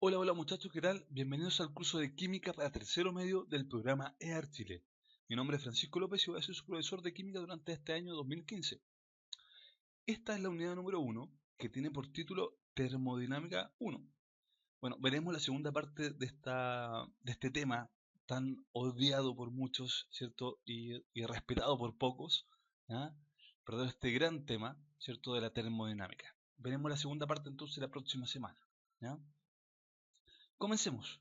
Hola, hola muchachos, ¿qué tal? Bienvenidos al curso de Química para tercero medio del programa EAR Chile. Mi nombre es Francisco López y voy a ser su profesor de Química durante este año 2015. Esta es la unidad número 1 que tiene por título Termodinámica 1. Bueno, veremos la segunda parte de este tema tan odiado por muchos, ¿cierto? Y respetado por pocos, ¿ya? Perdón, este gran tema, ¿cierto? De la termodinámica. Veremos la segunda parte entonces la próxima semana, ¿ya? Comencemos.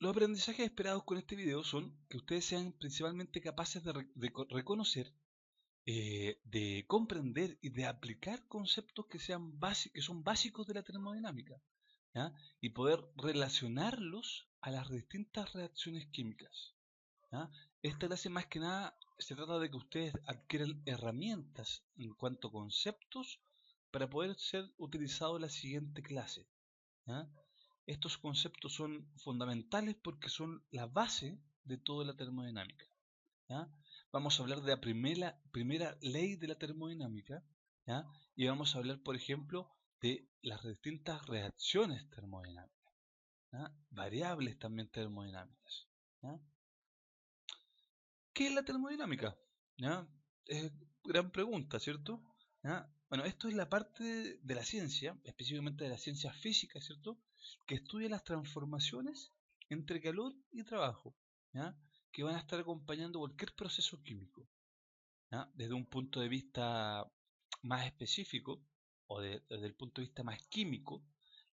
Los aprendizajes esperados con este video son que ustedes sean principalmente capaces de reconocer, de comprender y de aplicar conceptos que son básicos de la termodinámica, ¿ya? Y poder relacionarlos a las distintas reacciones químicas, ¿ya? Esta clase más que nada se trata de que ustedes adquieran herramientas en cuanto a conceptos para poder ser utilizados en la siguiente clase, ¿ya? Estos conceptos son fundamentales porque son la base de toda la termodinámica, ¿ya? Vamos a hablar de la primera ley de la termodinámica, ¿ya? Y vamos a hablar, por ejemplo, de las distintas reacciones termodinámicas, ¿ya? Variables también termodinámicas, ¿ya? ¿Qué es la termodinámica? ¿Ya? Es gran pregunta, ¿cierto? ¿Ya? Bueno, esto es la parte de la ciencia, específicamente de la ciencia física, ¿cierto? Que estudia las transformaciones entre calor y trabajo, ¿ya? Que van a estar acompañando cualquier proceso químico, ¿ya? Desde un punto de vista más específico, desde el punto de vista más químico,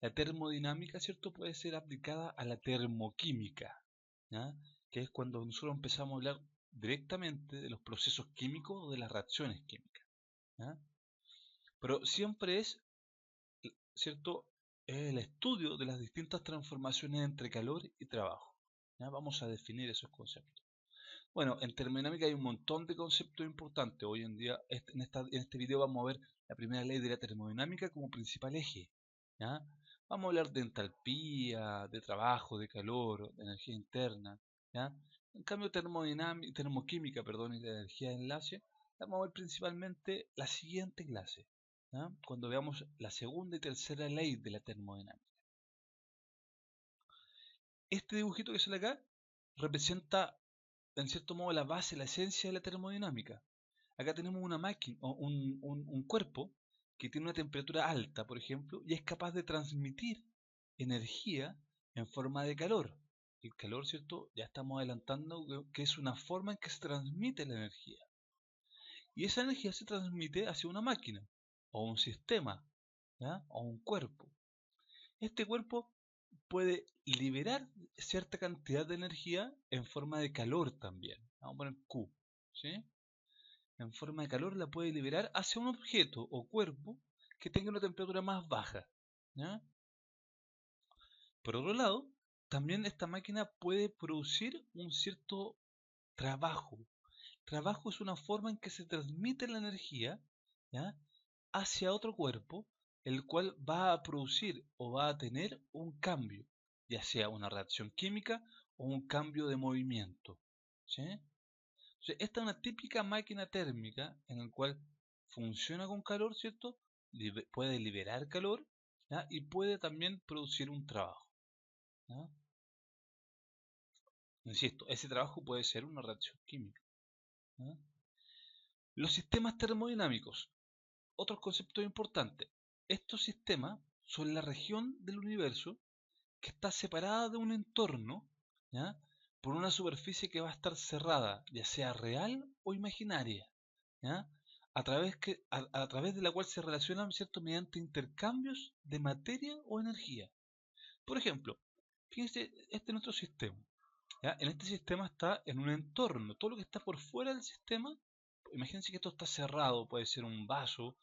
la termodinámica, ¿cierto? Puede ser aplicada a la termoquímica, ¿ya? Que es cuando nosotros empezamos a hablar directamente de los procesos químicos o de las reacciones químicas, ¿ya? Pero siempre es, ¿cierto? El estudio de las distintas transformaciones entre calor y trabajo, ¿ya? Vamos a definir esos conceptos. Bueno, en termodinámica hay un montón de conceptos importantes. Hoy en día, en este video vamos a ver la primera ley de la termodinámica como principal eje, ¿ya? Vamos a hablar de entalpía, de trabajo, de calor, de energía interna, ¿ya? En cambio, termoquímica, perdón, y de energía de enlace, vamos a ver principalmente la siguiente clase, ¿ya? Cuando veamos la segunda y tercera ley de la termodinámica. Este dibujito que sale acá representa en cierto modo la base, la esencia de la termodinámica. Acá tenemos una máquina, o un cuerpo que tiene una temperatura alta, por ejemplo, y es capaz de transmitir energía en forma de calor. El calor, ¿cierto? Ya estamos adelantando que es una forma en que se transmite la energía. Y esa energía se transmite hacia una máquina, o un sistema, ¿ya? O un cuerpo. Este cuerpo puede liberar cierta cantidad de energía en forma de calor también. Vamos a poner Q, ¿sí? En forma de calor la puede liberar hacia un objeto o cuerpo que tenga una temperatura más baja, ¿ya? Por otro lado, también esta máquina puede producir un cierto trabajo. Trabajo es una forma en que se transmite la energía, ¿ya? Hacia otro cuerpo, el cual va a producir o va a tener un cambio, ya sea una reacción química o un cambio de movimiento, ¿sí? Entonces, esta es una típica máquina térmica en la cual funciona con calor, ¿cierto? Puede liberar calor, ¿ya? Y puede también producir un trabajo, ¿ya? Insisto, ese trabajo puede ser una reacción química, ¿ya? Los sistemas termodinámicos, otros conceptos importantes. Estos sistemas son la región del universo que está separada de un entorno, ¿ya? Por una superficie que va a estar cerrada, ya sea real o imaginaria, ¿ya? A través de la cual se relacionan, ¿cierto? Mediante intercambios de materia o energía. Por ejemplo, fíjense, este es nuestro sistema, ¿ya? En este sistema está en un entorno. Todo lo que está por fuera del sistema, imagínense que esto está cerrado, puede ser un vaso,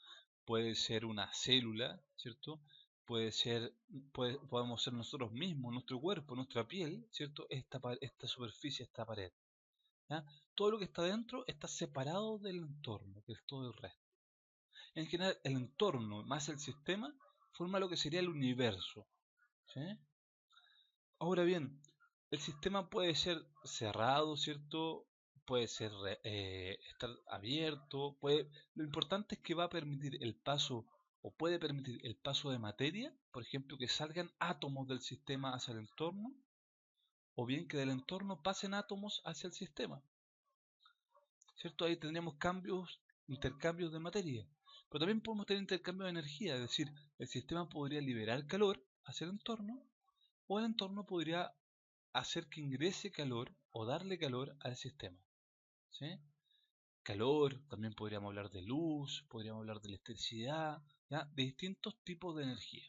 puede ser una célula, ¿cierto? Podemos ser nosotros mismos, nuestro cuerpo, nuestra piel, ¿cierto? Esta superficie, esta pared, ¿ya? Todo lo que está dentro está separado del entorno, que es todo el resto. En general, el entorno más el sistema forma lo que sería el universo, ¿sí? Ahora bien, el sistema puede ser cerrado, ¿cierto? Puede ser estar abierto. Lo importante es que va a permitir el paso o puede permitir el paso de materia, por ejemplo, que salgan átomos del sistema hacia el entorno, o bien que del entorno pasen átomos hacia el sistema, ¿cierto? Ahí tendríamos intercambios de materia, pero también podemos tener intercambio de energía, es decir, el sistema podría liberar calor hacia el entorno, o el entorno podría hacer que ingrese calor o darle calor al sistema, ¿sí? Calor, también podríamos hablar de luz, podríamos hablar de electricidad, ¿ya? De distintos tipos de energía.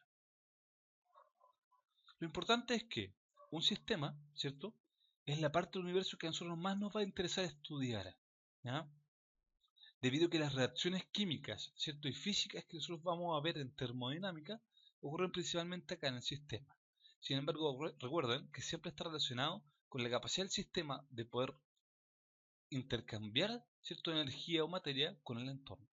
Lo importante es que un sistema, ¿cierto? Es la parte del universo que a nosotros más nos va a interesar estudiar, ¿ya? Debido a que las reacciones químicas, ¿cierto? Y físicas que nosotros vamos a ver en termodinámica ocurren principalmente acá en el sistema. Sin embargo, recuerden que siempre está relacionado con la capacidad del sistema de poder intercambiar, ¿cierto? Energía o materia con el entorno.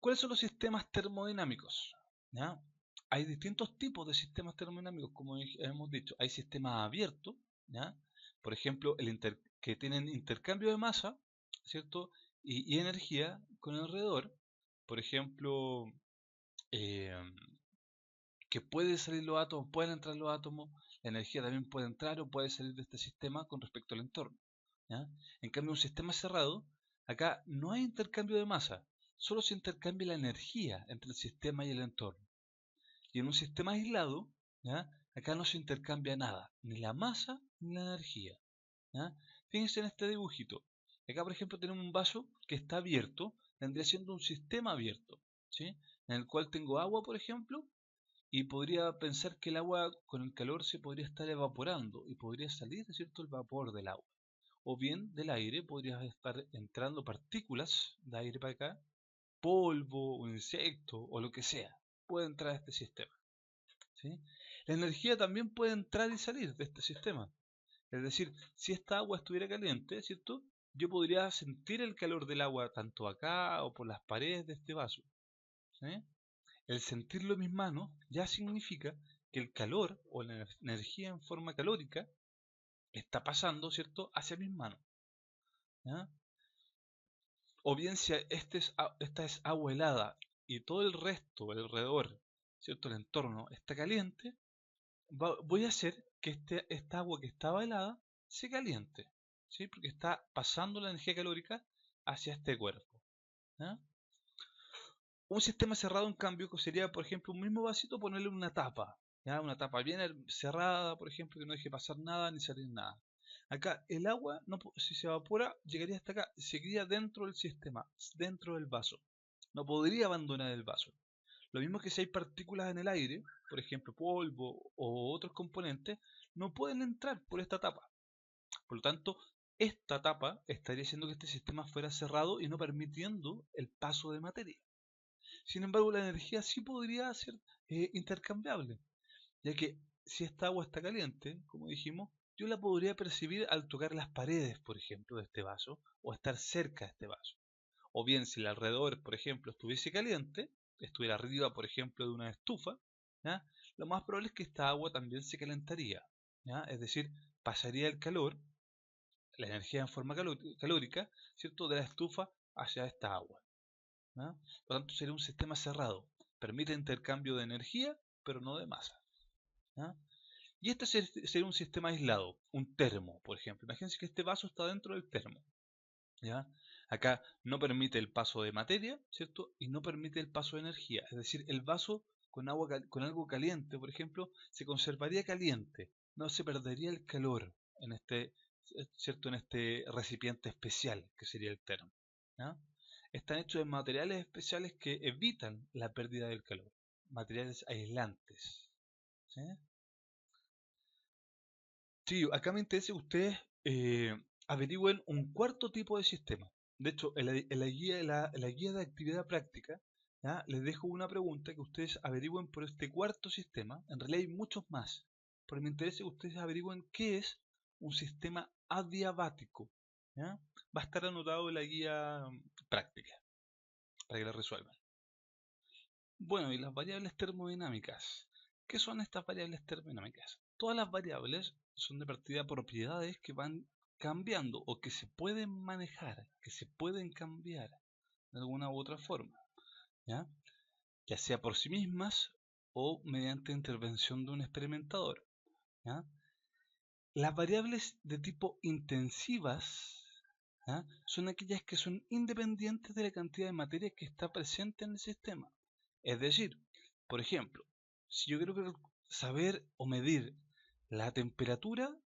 ¿Cuáles son los sistemas termodinámicos? ¿Ya? Hay distintos tipos de sistemas termodinámicos, como hemos dicho. Hay sistemas abiertos, ¿ya? Por ejemplo, que tienen intercambio de masa, ¿cierto? Y energía con el alrededor. Por ejemplo, eh, que pueden salir los átomos, pueden entrar los átomos, la energía también puede entrar o puede salir de este sistema con respecto al entorno, ¿ya? En cambio, un sistema cerrado, acá no hay intercambio de masa, solo se intercambia la energía entre el sistema y el entorno. Y en un sistema aislado, ¿ya? Acá no se intercambia nada, ni la masa ni la energía, ¿ya? Fíjense en este dibujito. Acá, por ejemplo, tenemos un vaso que está abierto, vendría siendo un sistema abierto, ¿sí? En el cual tengo agua, por ejemplo, y podría pensar que el agua con el calor se podría estar evaporando y podría salir, ¿cierto?, el vapor del agua. O bien del aire podría estar entrando partículas de aire para acá, polvo, un insecto o lo que sea. Puede entrar a este sistema, ¿sí? La energía también puede entrar y salir de este sistema. Es decir, si esta agua estuviera caliente, ¿cierto? Yo podría sentir el calor del agua tanto acá o por las paredes de este vaso, ¿sí? El sentirlo en mis manos ya significa que el calor o la energía en forma calórica está pasando, ¿cierto?, hacia mis manos, ¿ya? O bien si esta es agua helada y todo el resto, alrededor, ¿cierto?, el entorno está caliente, voy a hacer que esta agua que estaba helada se caliente, ¿sí? Porque está pasando la energía calórica hacia este cuerpo, ¿ya? Un sistema cerrado, en cambio, sería, por ejemplo, un mismo vasito ponerle una tapa, ¿ya? Una tapa bien cerrada, por ejemplo, que no deje pasar nada ni salir nada. Acá el agua, no, si se evapora, llegaría hasta acá, seguiría dentro del sistema, dentro del vaso. No podría abandonar el vaso. Lo mismo que si hay partículas en el aire, por ejemplo, polvo o otros componentes, no pueden entrar por esta tapa. Por lo tanto, esta tapa estaría haciendo que este sistema fuera cerrado y no permitiendo el paso de materia. Sin embargo, la energía sí podría ser intercambiable, ya que si esta agua está caliente, como dijimos, yo la podría percibir al tocar las paredes, por ejemplo, de este vaso, o estar cerca de este vaso. O bien, si el alrededor, por ejemplo, estuviese caliente, estuviera arriba, por ejemplo, de una estufa, ¿ya? Lo más probable es que esta agua también se calentaría, ¿ya? Es decir, pasaría el calor, la energía en forma calórica, ¿cierto?, de la estufa hacia esta agua, ¿ya? Por lo tanto, sería un sistema cerrado. Permite intercambio de energía, pero no de masa, ¿ya? Y este sería un sistema aislado, un termo, por ejemplo. Imagínense que este vaso está dentro del termo, ¿ya? Acá no permite el paso de materia, ¿cierto? Y no permite el paso de energía. Es decir, el vaso con con algo caliente, por ejemplo, se conservaría caliente. No se perdería el calor en ¿cierto?, en este recipiente especial que sería el termo, ¿ya? Están hechos de materiales especiales que evitan la pérdida del calor. Materiales aislantes, ¿sí? Sí, acá me interesa que ustedes averigüen un cuarto tipo de sistema. De hecho, en la guía de actividad práctica, ¿ya?, les dejo una pregunta que ustedes averigüen por este cuarto sistema. En realidad hay muchos más, pero me interesa que ustedes averigüen qué es un sistema adiabático, ¿ya? Va a estar anotado en la guía práctica para que la resuelvan. Bueno, y las variables termodinámicas. ¿Qué son estas variables termodinámicas? Todas las variables son de partida propiedades que van cambiando o que se pueden manejar, que se pueden cambiar, de alguna u otra forma, ¿ya? Ya sea por sí mismas o mediante intervención de un experimentador, ¿ya? Las variables de tipo intensivas, ¿ya?, son aquellas que son independientes de la cantidad de materia que está presente en el sistema. Es decir, por ejemplo, si yo quiero saber o medir la temperatura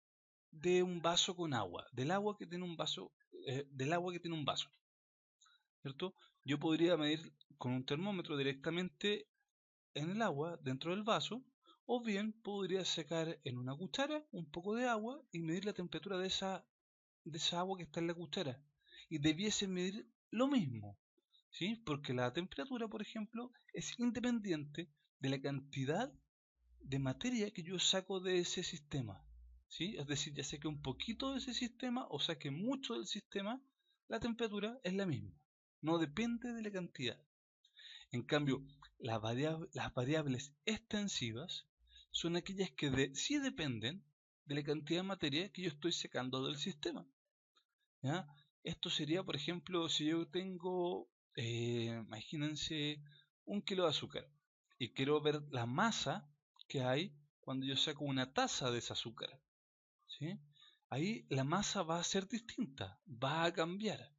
de un vaso con agua, del agua que tiene un vaso, ¿cierto? Yo podría medir con un termómetro directamente en el agua dentro del vaso, o bien podría sacar en una cuchara un poco de agua y medir la temperatura de esa agua que está en la cuchara. Y debiese medir lo mismo, ¿sí? Porque la temperatura, por ejemplo, es independiente de la cantidad de materia que yo saco de ese sistema, ¿sí? Es decir, ya saque un poquito de ese sistema o saque mucho del sistema, la temperatura es la misma. No depende de la cantidad. En cambio, las variables extensivas son aquellas que sí dependen de la cantidad de materia que yo estoy sacando del sistema, ¿ya? Esto sería, por ejemplo, si yo tengo, imagínense, 1 kilo de azúcar y quiero ver la masa que hay cuando yo saco una taza de ese azúcar, ¿sí? Ahí la masa va a ser distinta, va a cambiar.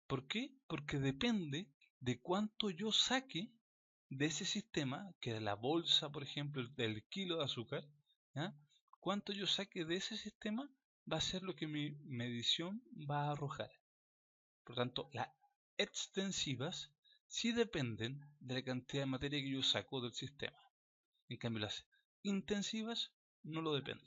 ¿Por qué? Porque depende de cuánto yo saque de ese sistema, que es la bolsa, por ejemplo, del kilo de azúcar, ¿ya? Cuánto yo saque de ese sistema va a ser lo que mi medición va a arrojar. Por tanto, las extensivas sí dependen de la cantidad de materia que yo saco del sistema. En cambio, las intensivas no dependen.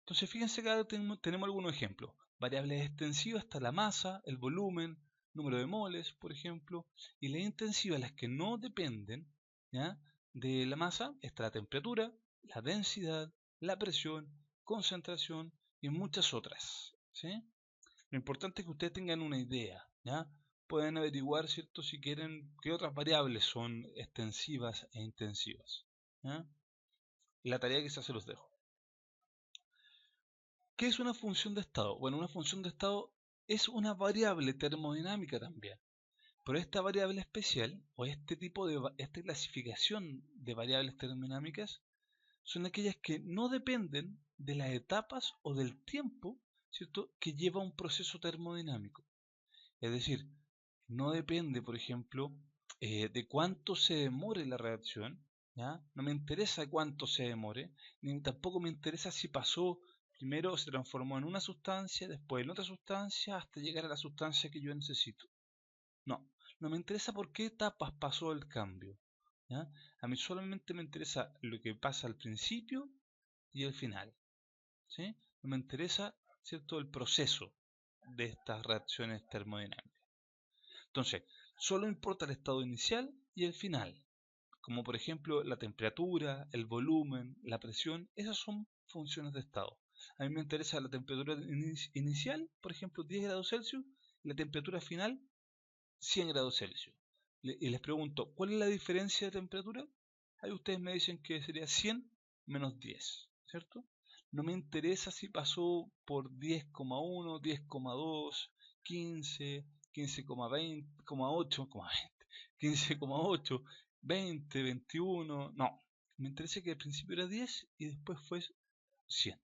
Entonces, fíjense que ahora tenemos algunos ejemplos. Variables extensivas está la masa, el volumen, número de moles, por ejemplo. Y las intensivas, las que no dependen, ¿ya?, de la masa, está la temperatura, la densidad, la presión, concentración y muchas otras, ¿sí? Lo importante es que ustedes tengan una idea, ¿ya? Pueden averiguar, ¿cierto?, si quieren, qué otras variables son extensivas e intensivas, ¿ya? La tarea quizás se los dejo. ¿Qué es una función de estado? Bueno, una función de estado es una variable termodinámica también, pero esta variable especial o esta clasificación de variables termodinámicas son aquellas que no dependen de las etapas o del tiempo, ¿cierto?, que lleva un proceso termodinámico. Es decir, no depende, por ejemplo, de cuánto se demore la reacción, ¿ya? No me interesa cuánto se demore, ni tampoco me interesa si pasó, primero se transformó en una sustancia, después en otra sustancia, hasta llegar a la sustancia que yo necesito. No, no me interesa por qué etapas pasó el cambio, ¿ya? A mí solamente me interesa lo que pasa al principio y al final, ¿sí? No me interesa, ¿cierto?, el proceso de estas reacciones termodinámicas. Entonces, solo importa el estado inicial y el final, como por ejemplo la temperatura, el volumen, la presión. Esas son funciones de estado. A mí me interesa la temperatura inicial, por ejemplo 10 grados Celsius, y la temperatura final 100 grados Celsius. Y les pregunto, ¿cuál es la diferencia de temperatura? Ahí ustedes me dicen que sería 100 menos 10, ¿cierto? No me interesa si pasó por 10,1, 10,2, 15, 15,20, 15,8, 20, 21. No, me interesa que al principio era 10 y después fue 100.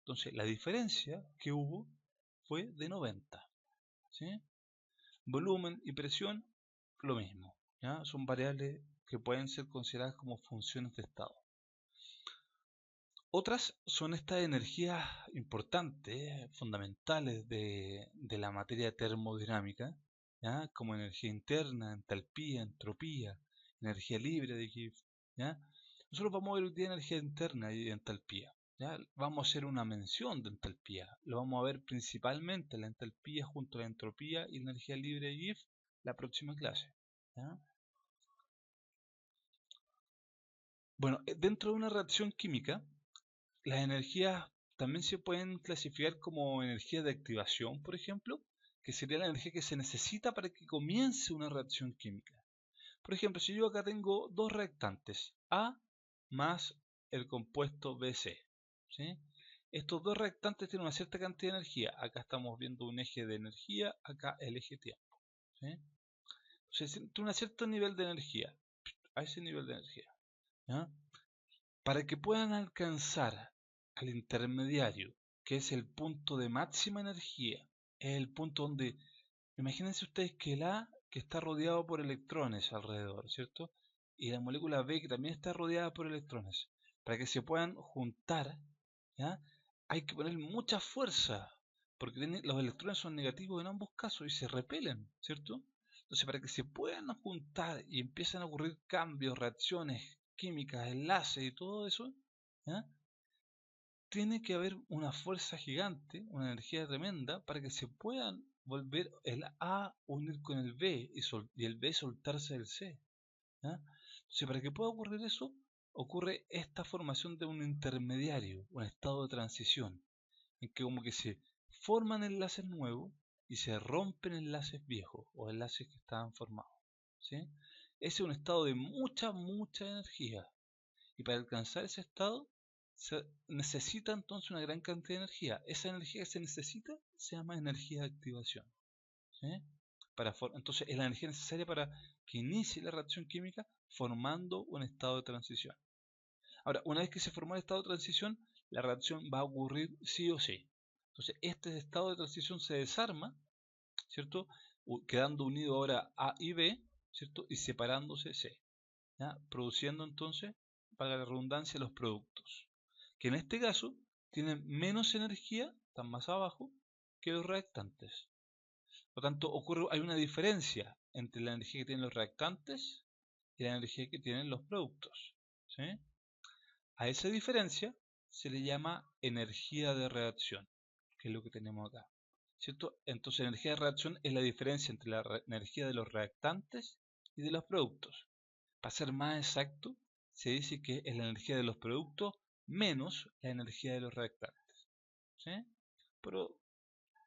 Entonces, la diferencia que hubo fue de 90, ¿sí? Volumen y presión, lo mismo, ¿ya? Son variables que pueden ser consideradas como funciones de estado. Otras son estas energías importantes, fundamentales de la materia termodinámica, ¿ya?, como energía interna, entalpía, entropía, energía libre de Gibbs, ¿ya? Nosotros vamos a ver hoy día energía interna y entalpía, ¿ya? Vamos a hacer una mención de entalpía, lo vamos a ver principalmente la entalpía junto a la entropía y la energía libre de Gibbs la próxima clase, ¿ya? Bueno, dentro de una reacción química, las energías también se pueden clasificar como energía de activación, por ejemplo, que sería la energía que se necesita para que comience una reacción química. Por ejemplo, si yo acá tengo dos reactantes, A más el compuesto BC, ¿sí? Estos dos reactantes tienen una cierta cantidad de energía. Acá estamos viendo un eje de energía, acá el eje tiempo, ¿sí? Entonces, tiene un cierto nivel de energía, a ese nivel de energía, ¿ya? Para que puedan alcanzar al intermediario, que es el punto de máxima energía, es el punto donde, imagínense ustedes que el A que está rodeado por electrones alrededor, ¿cierto? Y la molécula B que también está rodeada por electrones. Para que se puedan juntar, ¿ya? Hay que poner mucha fuerza, porque los electrones son negativos en ambos casos y se repelen, ¿cierto? Entonces, para que se puedan juntar y empiecen a ocurrir cambios, reacciones químicas, enlaces y todo eso, ¿ya? Tiene que haber una fuerza gigante, una energía tremenda, para que se puedan volver el A unir con el B y el B soltarse del C, ¿ya? Entonces, para que pueda ocurrir eso, ocurre esta formación de un intermediario, un estado de transición, en que como que se forman enlaces nuevos y se rompen enlaces viejos o enlaces que estaban formados, ¿sí? Ese es un estado de mucha energía. Y para alcanzar ese estado se necesita entonces una gran cantidad de energía. Esa energía que se necesita se llama energía de activación, ¿sí? Entonces es la energía necesaria para que inicie la reacción química formando un estado de transición. Ahora, una vez que se formó el estado de transición, la reacción va a ocurrir sí o sí. Entonces este estado de transición se desarma, ¿cierto? Quedando unido ahora A y B, ¿cierto? Y separándose C, ¿ya? Produciendo entonces, para la redundancia, los productos, que en este caso tienen menos energía, están más abajo, que los reactantes. Por lo tanto, hay una diferencia entre la energía que tienen los reactantes y la energía que tienen los productos, ¿sí? A esa diferencia se le llama energía de reacción, que es lo que tenemos acá, ¿cierto? Entonces, la energía de reacción es la diferencia entre la energía de los reactantes y de los productos. Para ser más exacto, se dice que es la energía de los productos menos la energía de los reactantes, ¿sí? Pero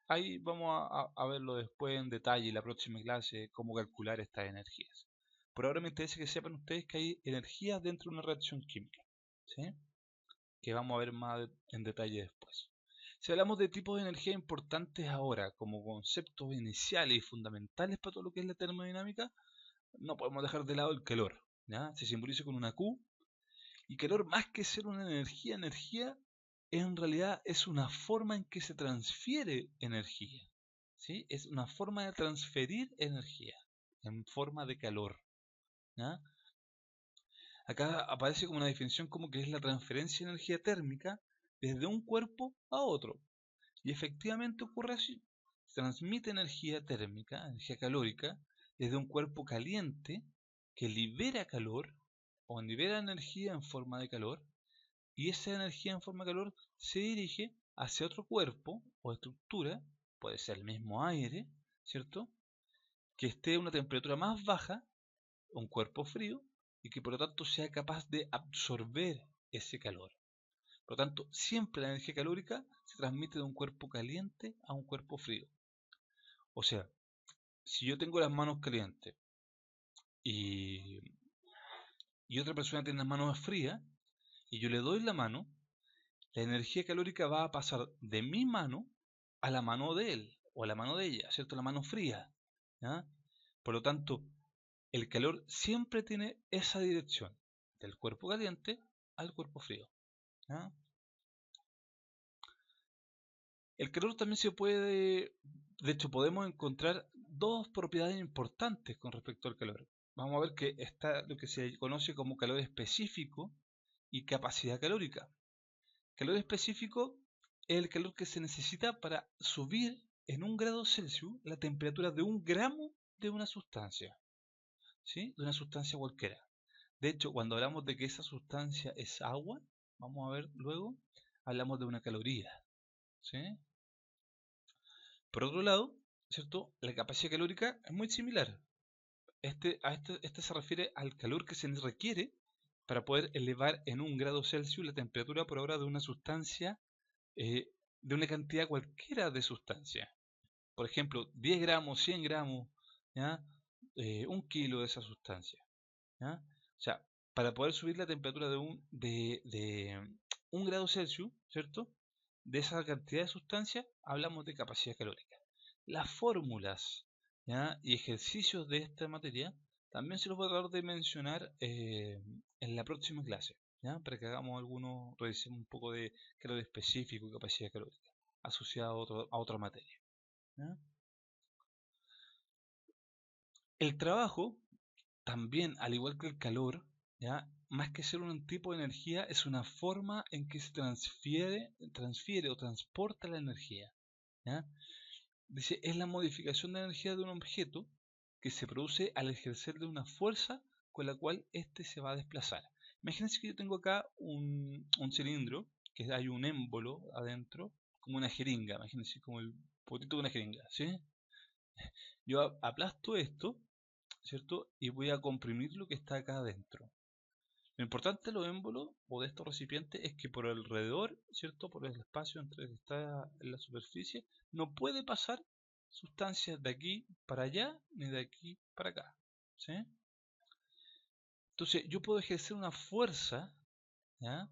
ahí vamos a verlo después en detalle en la próxima clase, cómo calcular estas energías. Por ahora me interesa que sepan ustedes que hay energías dentro de una reacción química, ¿sí? Que vamos a ver más en detalle después. Si hablamos de tipos de energía importantes ahora, como conceptos iniciales y fundamentales para todo lo que es la termodinámica, no podemos dejar de lado el calor, ¿ya? Se simboliza con una Q, y calor, más que ser una energía, en realidad es una forma en que se transfiere energía, ¿sí? Es una forma de transferir energía en forma de calor, ¿ya? Acá aparece como una definición como que es la transferencia de energía térmica desde un cuerpo a otro. Y efectivamente ocurre así. Se transmite energía térmica, energía calórica, desde un cuerpo caliente que libera calor o libera energía en forma de calor, y esa energía en forma de calor se dirige hacia otro cuerpo o estructura, puede ser el mismo aire, ¿cierto? Que esté a una temperatura más baja, un cuerpo frío, y que por lo tanto sea capaz de absorber ese calor. Por lo tanto, siempre la energía calórica se transmite de un cuerpo caliente a un cuerpo frío. O sea, si yo tengo las manos calientes y, y otra persona tiene las manos frías, y yo le doy la mano, la energía calórica va a pasar de mi mano a la mano de él, o a la mano de ella, ¿cierto? La mano fría, ¿ya? Por lo tanto, el calor siempre tiene esa dirección, del cuerpo caliente al cuerpo frío, ¿ya? El calor también de hecho podemos encontrar dos propiedades importantes con respecto al calor. Vamos a ver que está lo que se conoce como calor específico y capacidad calórica. Calor específico es el calor que se necesita para subir en 1 grado Celsius la temperatura de 1 gramo de una sustancia, ¿sí? De una sustancia cualquiera. De hecho, cuando hablamos de que esa sustancia es agua, vamos a ver luego, hablamos de una caloría, ¿sí? Por otro lado, ¿cierto? La capacidad calórica es muy similar. Este se refiere al calor que se requiere para poder elevar en 1 grado Celsius la temperatura por hora de una sustancia, de una cantidad cualquiera de sustancia. Por ejemplo, 10 gramos, 100 gramos, ¿ya? 1 kilo de esa sustancia, ¿ya? O sea, para poder subir la temperatura de 1 grado Celsius, ¿cierto? De esa cantidad de sustancia, hablamos de capacidad calórica. Las fórmulas ¿ya? Y ejercicios de esta materia, también se los voy a tratar de mencionar en la próxima clase, ¿ya? Para que hagamos algunos, revisemos un poco de caloría específico y capacidad calórica, asociado a otra materia, ¿ya? El trabajo, también, al igual que el calor, ¿ya? Más que ser un tipo de energía, es una forma en que se transfiere o transporta la energía, ¿ya? Dice, es la modificación de energía de un objeto que se produce al ejercerle una fuerza con la cual éste se va a desplazar. Imagínense que yo tengo acá un cilindro, que hay un émbolo adentro, como una jeringa, imagínense como el potito de una jeringa, ¿sí? Yo aplasto esto, ¿cierto? Y voy a comprimir lo que está acá adentro. Lo importante de los émbolos o de estos recipientes es que por alrededor, ¿cierto? Por el espacio entre el que está en la superficie, no puede pasar sustancias de aquí para allá ni de aquí para acá, ¿sí? Entonces yo puedo ejercer una fuerza, ¿ya?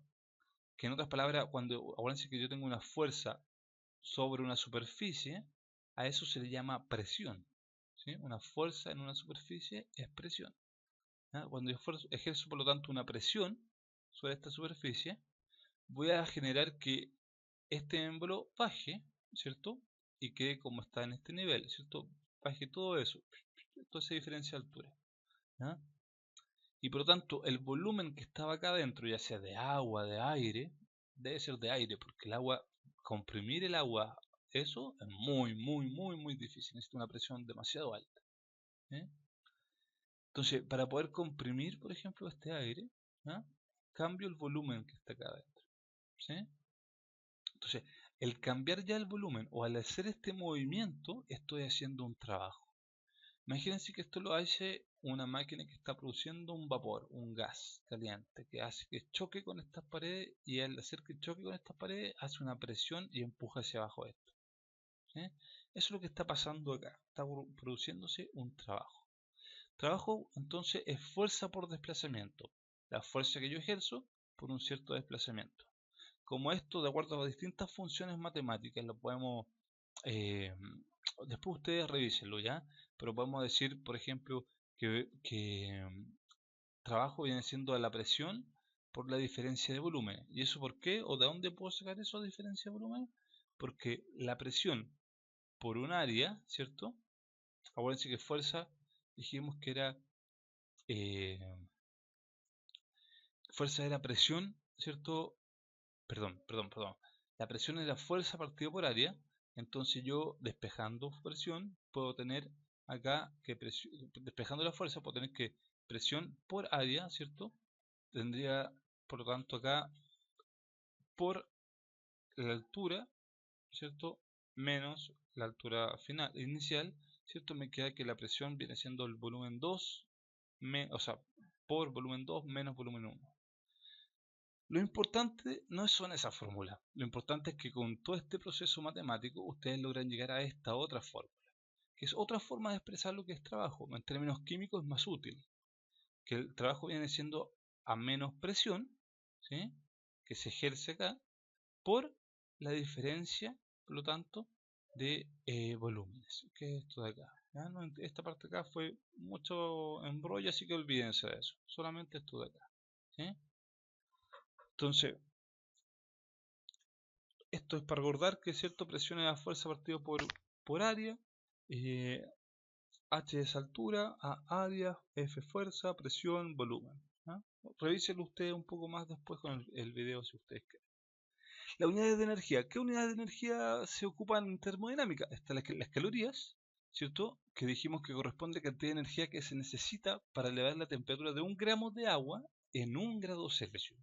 Que en otras palabras, cuando acuérdense que yo tengo una fuerza sobre una superficie, a eso se le llama presión, ¿sí? Una fuerza en una superficie es presión, ¿ya? Cuando yo ejerzo por lo tanto una presión sobre esta superficie, voy a generar que este émbolo baje, ¿cierto? Y quede como está en este nivel, ¿cierto? Baje todo eso, toda esa diferencia de altura, ¿ya? Y por lo tanto, el volumen que estaba acá adentro, ya sea de agua, de aire, debe ser de aire, porque el agua, comprimir el agua, eso es muy difícil, necesita una presión demasiado alta, ¿eh? Entonces, para poder comprimir, por ejemplo, este aire, ¿ya? Cambio el volumen que está acá adentro, ¿sí? Entonces, el cambiar ya el volumen o al hacer este movimiento, estoy haciendo un trabajo. Imagínense que esto lo hace una máquina que está produciendo un vapor, un gas caliente, que hace que choque con estas paredes y al hacer que choque con estas paredes hace una presión y empuja hacia abajo esto, ¿sí? Eso es lo que está pasando acá, está produciéndose un trabajo. Trabajo entonces es fuerza por desplazamiento, la fuerza que yo ejerzo por un cierto desplazamiento. Como esto, de acuerdo a distintas funciones matemáticas, lo podemos, eh, después ustedes revísenlo ya, pero podemos decir, por ejemplo, que trabajo viene siendo la presión por la diferencia de volumen. ¿Y eso por qué? ¿O de dónde puedo sacar eso de diferencia de volumen? Porque la presión por un área, ¿cierto? Acuérdense que fuerza dijimos que era eh, fuerza era presión, ¿cierto? Perdón. La presión es la fuerza partida por área. Entonces yo, despejando presión, puedo tener acá que despejando la fuerza, puedo tener que presión por área, ¿cierto? Tendría, por lo tanto, acá por la altura, ¿cierto? Menos la altura final inicial, ¿cierto? Me queda que la presión viene siendo el volumen 2, o sea, por volumen 2 menos volumen 1. Lo importante no son esas fórmulas, lo importante es que con todo este proceso matemático ustedes logran llegar a esta otra fórmula, que es otra forma de expresar lo que es trabajo. En términos químicos es más útil, que el trabajo viene siendo a menos presión, ¿sí? Que se ejerce acá, por la diferencia, por lo tanto, de volúmenes, que es esto de acá. ¿Ya? No, esta parte de acá fue mucho embrollo, así que olvídense de eso, solamente esto de acá, ¿sí? Entonces, esto es para recordar que cierto presión es la fuerza partida por área, eh, H es altura, A área, F fuerza, presión, volumen, ¿no? Revísenlo ustedes un poco más después con el video si ustedes quieren. Las unidades de energía. ¿Qué unidades de energía se ocupan en termodinámica? Están las calorías, ¿cierto? Que dijimos que corresponde a la cantidad de energía que se necesita para elevar la temperatura de 1 gramo de agua en 1 grado Celsius,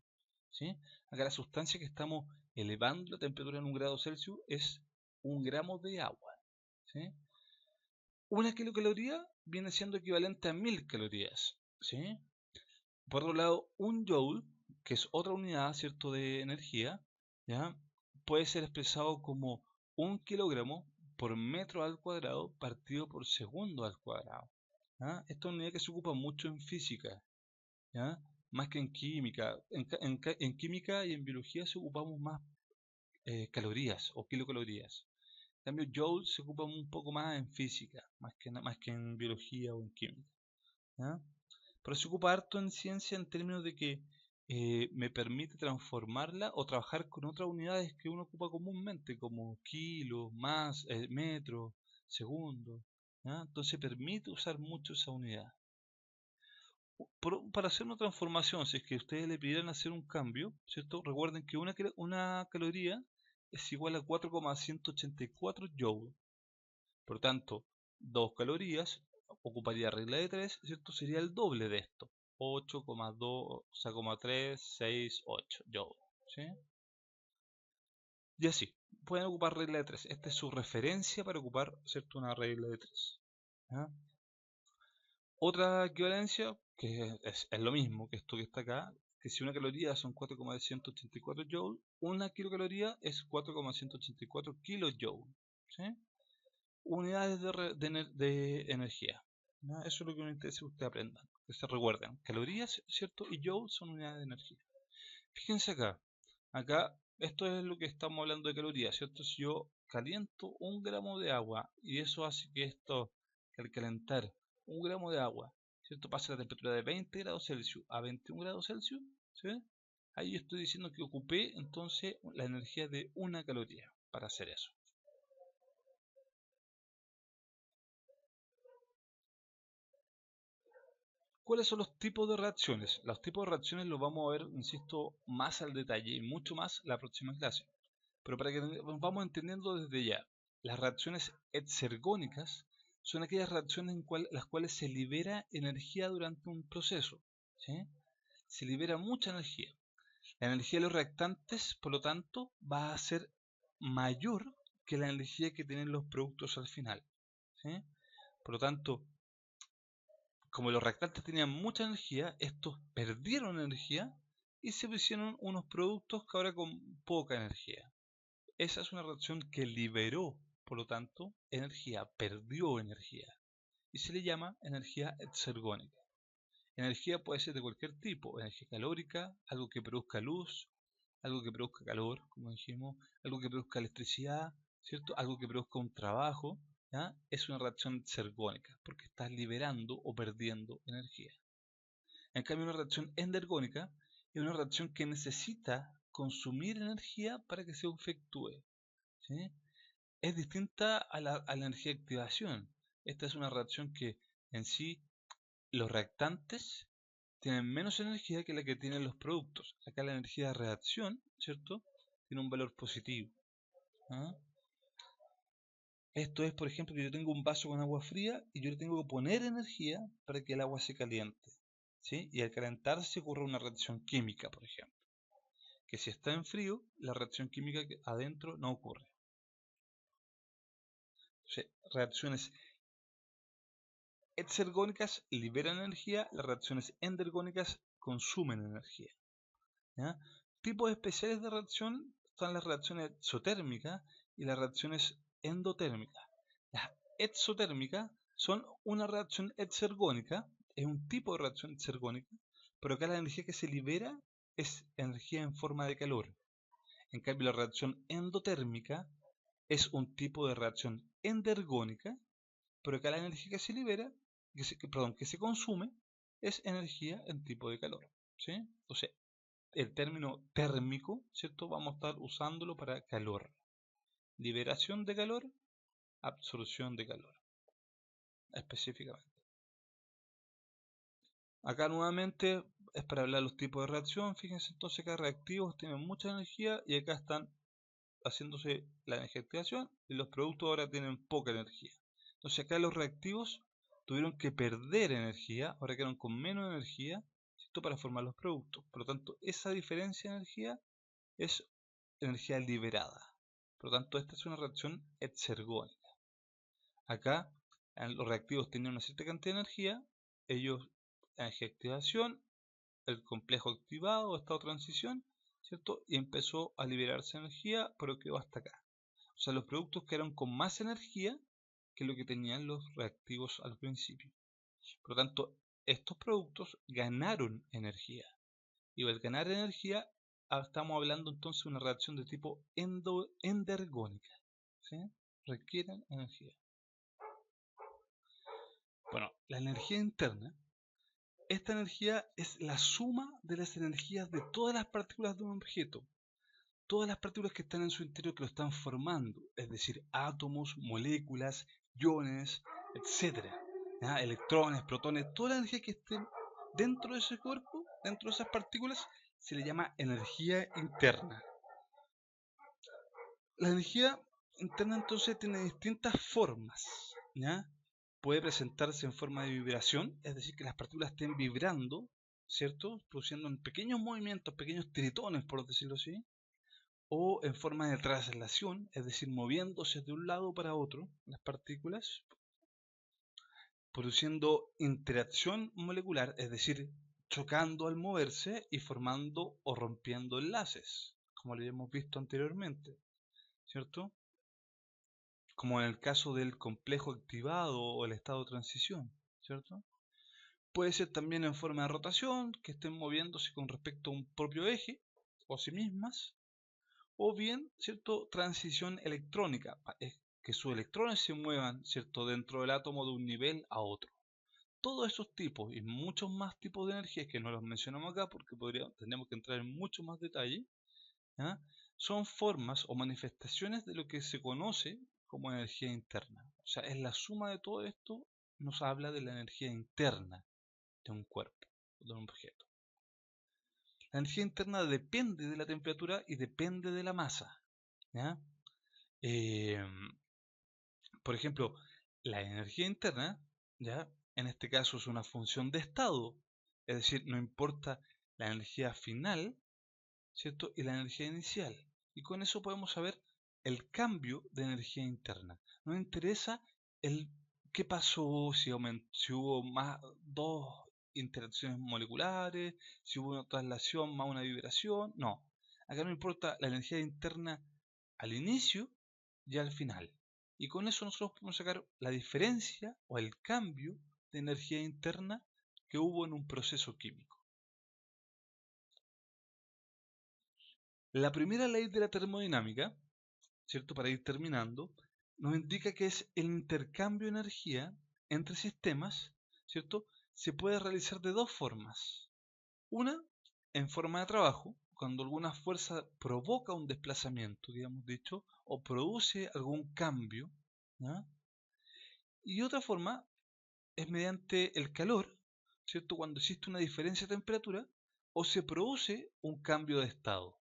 ¿sí? Acá la sustancia que estamos elevando la temperatura en 1 grado Celsius es 1 gramo de agua, ¿sí? Una kilocaloría viene siendo equivalente a 1000 calorías, ¿sí? Por otro lado, un joule, que es otra unidad, ¿cierto?, de energía, ¿ya? Puede ser expresado como 1 kilogramo por metro al cuadrado partido por segundo al cuadrado, ¿ya? Esta es una unidad que se ocupa mucho en física, ¿ya? Más que en química. En química y en biología se ocupamos más calorías o kilocalorías. En cambio, Joule se ocupa un poco más en física, más que en biología o en química. ¿Ya? Pero se ocupa harto en ciencia en términos de que me permite transformarla o trabajar con otras unidades que uno ocupa comúnmente, como kilos, más, metros, segundos. ¿Ya? Entonces permite usar mucho esa unidad. Para hacer una transformación, si es que ustedes le pidieran hacer un cambio, ¿cierto? Recuerden que una caloría es igual a 4,184 joules. Por tanto, 2 calorías ocuparía regla de 3, ¿cierto? Sería el doble de esto. 8,2, o sea, 368 joules, ¿sí? Y así, pueden ocupar regla de 3. Esta es su referencia para ocupar, ¿cierto? Una regla de 3. ¿Ya? Otra equivalencia, que es lo mismo que esto que está acá, que si una caloría son 4,184 joules, una kilocaloría es 4,184 kilojoules, ¿sí? Unidades de energía. ¿No? Eso es lo que me interesa que ustedes aprendan, que se recuerden. Calorías, ¿cierto? Y joules son unidades de energía. Fíjense acá esto es lo que estamos hablando de calorías, ¿cierto? Si yo caliento 1 gramo de agua y eso hace que esto, que al calentar 1 gramo de agua, ¿cierto? Pase la temperatura de 20 grados Celsius a 21 grados Celsius, ¿sí? Ahí estoy diciendo que ocupé entonces la energía de una caloría para hacer eso. ¿Cuáles son los tipos de reacciones? Los tipos de reacciones los vamos a ver, insisto, más al detalle y mucho más la próxima clase. Pero para que nos vamos entendiendo desde ya, las reacciones exergónicas son aquellas reacciones en las cuales se libera energía durante un proceso, ¿sí? Se libera mucha energía. La energía de los reactantes, por lo tanto, va a ser mayor que la energía que tienen los productos al final, ¿sí? Por lo tanto, como los reactantes tenían mucha energía, estos perdieron energía y se hicieron unos productos que ahora con poca energía. Esa es una reacción que liberó, por lo tanto, energía, perdió energía. Y se le llama energía exergónica. Energía puede ser de cualquier tipo, energía calórica, algo que produzca luz, algo que produzca calor, como dijimos, algo que produzca electricidad, ¿cierto? Algo que produzca un trabajo, ¿ya? Es una reacción exergónica, porque estás liberando o perdiendo energía. En cambio, una reacción endergónica es una reacción que necesita consumir energía para que se efectúe, ¿sí? Es distinta a la energía de activación. Esta es una reacción que en sí los reactantes tienen menos energía que la que tienen los productos. Acá la energía de reacción, ¿cierto? Tiene un valor positivo. ¿Ah? Esto es, por ejemplo, que yo tengo un vaso con agua fría y yo le tengo que poner energía para que el agua se caliente, ¿sí? Y al calentarse ocurre una reacción química, por ejemplo. Que si está en frío, la reacción química adentro no ocurre. Entonces, reacciones exergónicas liberan energía, las reacciones endergónicas consumen energía. ¿Ya? Tipos especiales de reacción están las reacciones exotérmicas y las reacciones endotérmicas. Las exotérmicas son una reacción exergónica, es un tipo de reacción exergónica, pero acá la energía que se libera es energía en forma de calor. En cambio, la reacción endotérmica es un tipo de reacción endergónica, pero acá la energía que se libera, que se consume, es energía en tipo de calor, ¿sí? Entonces, el término térmico, ¿cierto? Vamos a estar usándolo para calor. Liberación de calor, absorción de calor, específicamente. Acá nuevamente es para hablar de los tipos de reacción. Fíjense entonces que reactivos tienen mucha energía y acá están haciéndose la energía de activación y los productos ahora tienen poca energía. Entonces acá los reactivos tuvieron que perder energía, ahora quedaron con menos energía, ¿cierto? Para formar los productos. Por lo tanto, esa diferencia de energía es energía liberada. Por lo tanto, esta es una reacción exergónica. Acá los reactivos tenían una cierta cantidad de energía, ellos, energía de activación, el complejo activado, estado de transición, ¿cierto? Y empezó a liberarse energía, pero quedó hasta acá. O sea, los productos quedaron con más energía que lo que tenían los reactivos al principio. Por lo tanto, estos productos ganaron energía. Y al ganar energía, estamos hablando entonces de una reacción de tipo endergónica, ¿sí? requieren energía. Bueno, la energía interna, esta energía es la suma de las energías de todas las partículas de un objeto. Todas las partículas que están en su interior que lo están formando, es decir, átomos, moléculas, iones, etcétera, electrones, protones, toda la energía que esté dentro de ese cuerpo, dentro de esas partículas, se le llama energía interna. La energía interna entonces tiene distintas formas, ¿ya? Puede presentarse en forma de vibración, es decir, que las partículas estén vibrando, ¿cierto? Produciendo pequeños movimientos, pequeños tiritones, por decirlo así, o en forma de traslación, es decir, moviéndose de un lado para otro, las partículas, produciendo interacción molecular, es decir, chocando al moverse y formando o rompiendo enlaces, como lo hemos visto anteriormente, ¿cierto? Como en el caso del complejo activado o el estado de transición, ¿cierto? Puede ser también en forma de rotación, que estén moviéndose con respecto a un propio eje o sí mismas, o bien, ¿cierto?, transición electrónica, es que sus electrones se muevan, ¿cierto?, dentro del átomo de un nivel a otro. Todos esos tipos y muchos más tipos de energías que no los mencionamos acá porque tendríamos que entrar en mucho más detalle, ¿ya? Son formas o manifestaciones de lo que se conoce como energía interna. O sea, es la suma de todo esto, nos habla de la energía interna de un cuerpo, de un objeto. La energía interna depende de la temperatura y depende de la masa, ¿ya? Por ejemplo, la energía interna, ¿ya?, en este caso es una función de estado, es decir, no importa la energía final, ¿cierto?, y la energía inicial. Y con eso podemos saber el cambio de energía interna. Nos interesa el qué pasó, si hubo más dos interacciones moleculares, si hubo una traslación más una vibración. No, acá no importa la energía interna al inicio y al final. Y con eso nosotros podemos sacar la diferencia o el cambio de energía interna que hubo en un proceso químico. La primera ley de la termodinámica, ¿cierto?, para ir terminando, nos indica que es el intercambio de energía entre sistemas, ¿cierto?, se puede realizar de dos formas. Una, en forma de trabajo, cuando alguna fuerza provoca un desplazamiento, digamos dicho, o produce algún cambio, ¿ya? Y otra forma es mediante el calor, ¿cierto?, cuando existe una diferencia de temperatura o se produce un cambio de estado,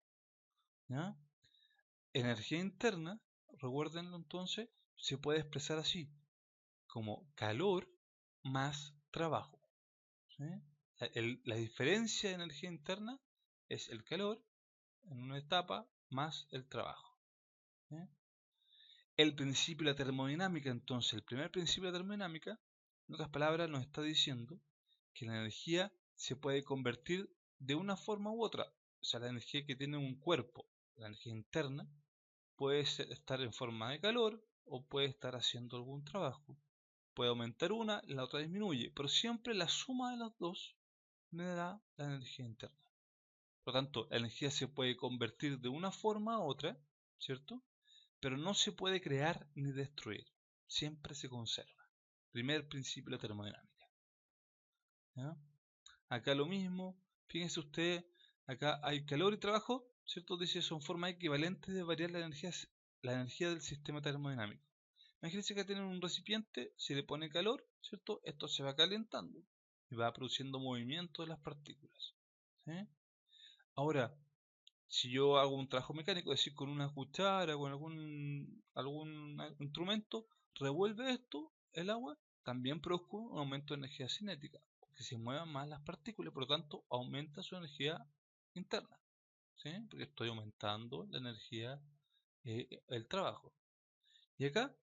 ¿ya? Energía interna, recuérdenlo entonces, se puede expresar así, como calor más trabajo, ¿sí? La diferencia de energía interna es el calor en una etapa más el trabajo, ¿sí? El principio de la termodinámica, entonces, el primer principio de la termodinámica, en otras palabras, nos está diciendo que la energía se puede convertir de una forma u otra. O sea, la energía que tiene un cuerpo, la energía interna, puede estar en forma de calor o puede estar haciendo algún trabajo. Puede aumentar una, la otra disminuye, pero siempre la suma de las dos me da la energía interna. Por lo tanto, la energía se puede convertir de una forma a otra, ¿cierto? Pero no se puede crear ni destruir. Siempre se conserva. Primer principio de la termodinámica, ¿ya? Acá lo mismo, fíjense ustedes, acá hay calor y trabajo, ¿cierto? Dice, son formas equivalentes de variar la energía del sistema termodinámico. Imagínense que tienen un recipiente, se le pone calor, ¿cierto? Esto se va calentando y va produciendo movimiento de las partículas, ¿sí? Ahora, si yo hago un trabajo mecánico, es decir, con una cuchara, con algún instrumento, revuelve esto, el agua, también produzco un aumento de energía cinética, porque se muevan más las partículas, por lo tanto, aumenta su energía interna, ¿sí? Porque estoy aumentando la energía, el trabajo. Y acá,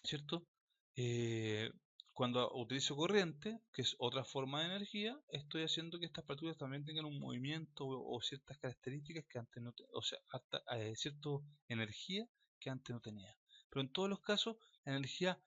¿cierto? Eh, Cuando utilizo corriente, que es otra forma de energía, estoy haciendo que estas partículas también tengan un movimiento o ciertas características que antes no tenían, o sea, hasta cierta energía que antes no tenía. Pero en todos los casos, la energía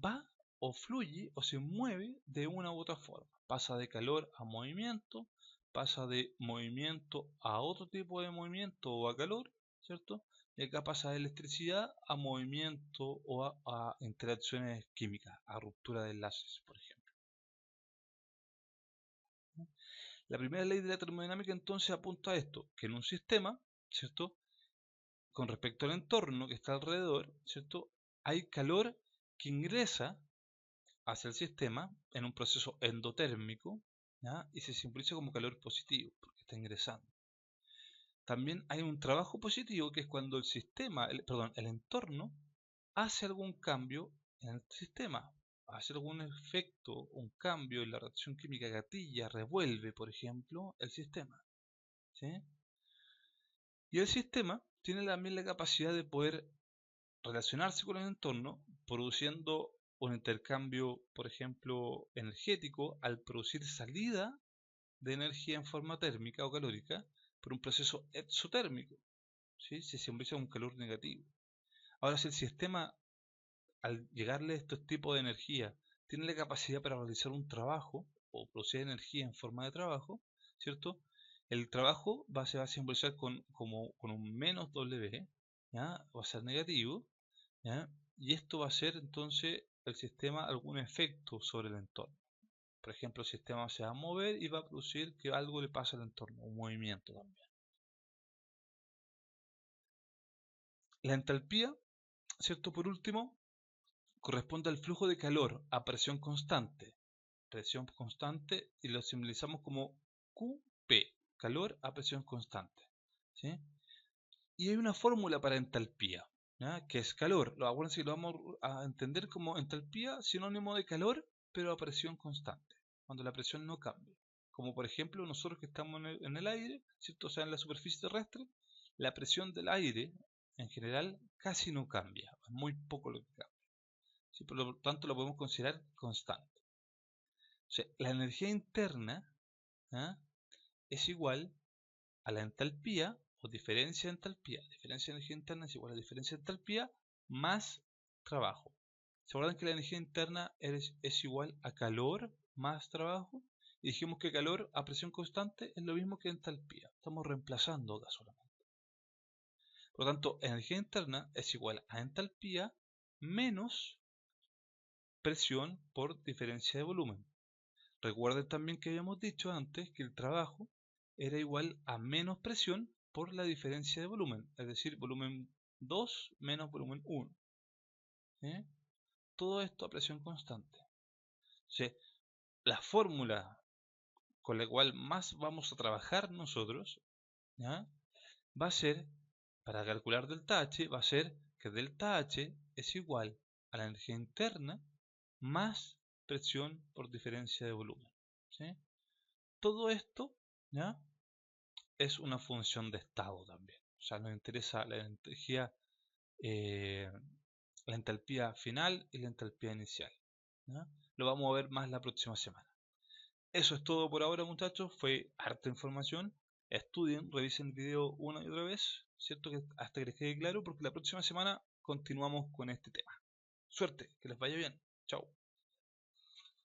va o fluye o se mueve de una u otra forma. Pasa de calor a movimiento, pasa de movimiento a otro tipo de movimiento o a calor, ¿cierto? y acá pasa de electricidad a movimiento o a interacciones químicas, a ruptura de enlaces, por ejemplo. La primera ley de la termodinámica entonces apunta a esto, que en un sistema, ¿cierto?, con respecto al entorno que está alrededor, ¿cierto?, hay calor que ingresa hacia el sistema en un proceso endotérmico, ¿ya?, y se simboliza como calor positivo, porque está ingresando. También hay un trabajo positivo que es cuando el sistema, el entorno, hace algún cambio en el sistema, hace algún efecto, un cambio en la reacción química gatilla, revuelve, por ejemplo, el sistema, ¿sí? Y el sistema tiene también la capacidad de poder relacionarse con el entorno, produciendo un intercambio, por ejemplo, energético, al producir salida de energía en forma térmica o calórica por un proceso exotérmico, ¿sí? Se simboliza un calor negativo. Ahora, si el sistema, al llegarle a estos tipos de energía, tiene la capacidad para realizar un trabajo o producir energía en forma de trabajo, ¿cierto? El trabajo se va a simbolizar con un menos W, ¿ya? Va a ser negativo, ¿ya? Y esto va a hacer entonces el sistema algún efecto sobre el entorno. Por ejemplo, el sistema se va a mover y va a producir que algo le pase al entorno, un movimiento también. La entalpía, ¿cierto? Por último, corresponde al flujo de calor a presión constante. Presión constante y lo simbolizamos como QP, calor a presión constante, ¿sí? Y hay una fórmula para entalpía, ¿ya?, que es calor. Acuérdense que lo vamos a entender como entalpía, sinónimo de calor, pero a presión constante, cuando la presión no cambia. Como por ejemplo nosotros que estamos en el aire, ¿cierto? O sea, en la superficie terrestre, la presión del aire en general casi no cambia, es muy poco lo que cambia, ¿sí? Por lo tanto lo podemos considerar constante. O sea, la energía interna, ¿ah?, es igual a la entalpía o diferencia de entalpía. Diferencia de energía interna es igual a diferencia de entalpía más trabajo. ¿Se acuerdan que la energía interna es igual a calor más trabajo? Y dijimos que calor a presión constante es lo mismo que entalpía. Estamos reemplazando acá solamente. Por lo tanto, energía interna es igual a entalpía menos presión por diferencia de volumen. Recuerden también que habíamos dicho antes que el trabajo era igual a menos presión por la diferencia de volumen, es decir, volumen 2 menos volumen 1. ¿Sí? Todo esto a presión constante. Entonces, la fórmula con la cual más vamos a trabajar nosotros, ¿ya?, va a ser, para calcular delta H, va a ser que delta H es igual a la energía interna más presión por diferencia de volumen, ¿sí? Todo esto, ¿ya?, es una función de estado también. O sea, nos interesa la energía, la entalpía final y la entalpía inicial, ¿ya? Lo vamos a ver más la próxima semana. Eso es todo por ahora, muchachos. Fue harta información. Estudien, revisen el video una y otra vez, ¿cierto? Hasta que les quede claro, porque la próxima semana continuamos con este tema. Suerte, que les vaya bien. Chao.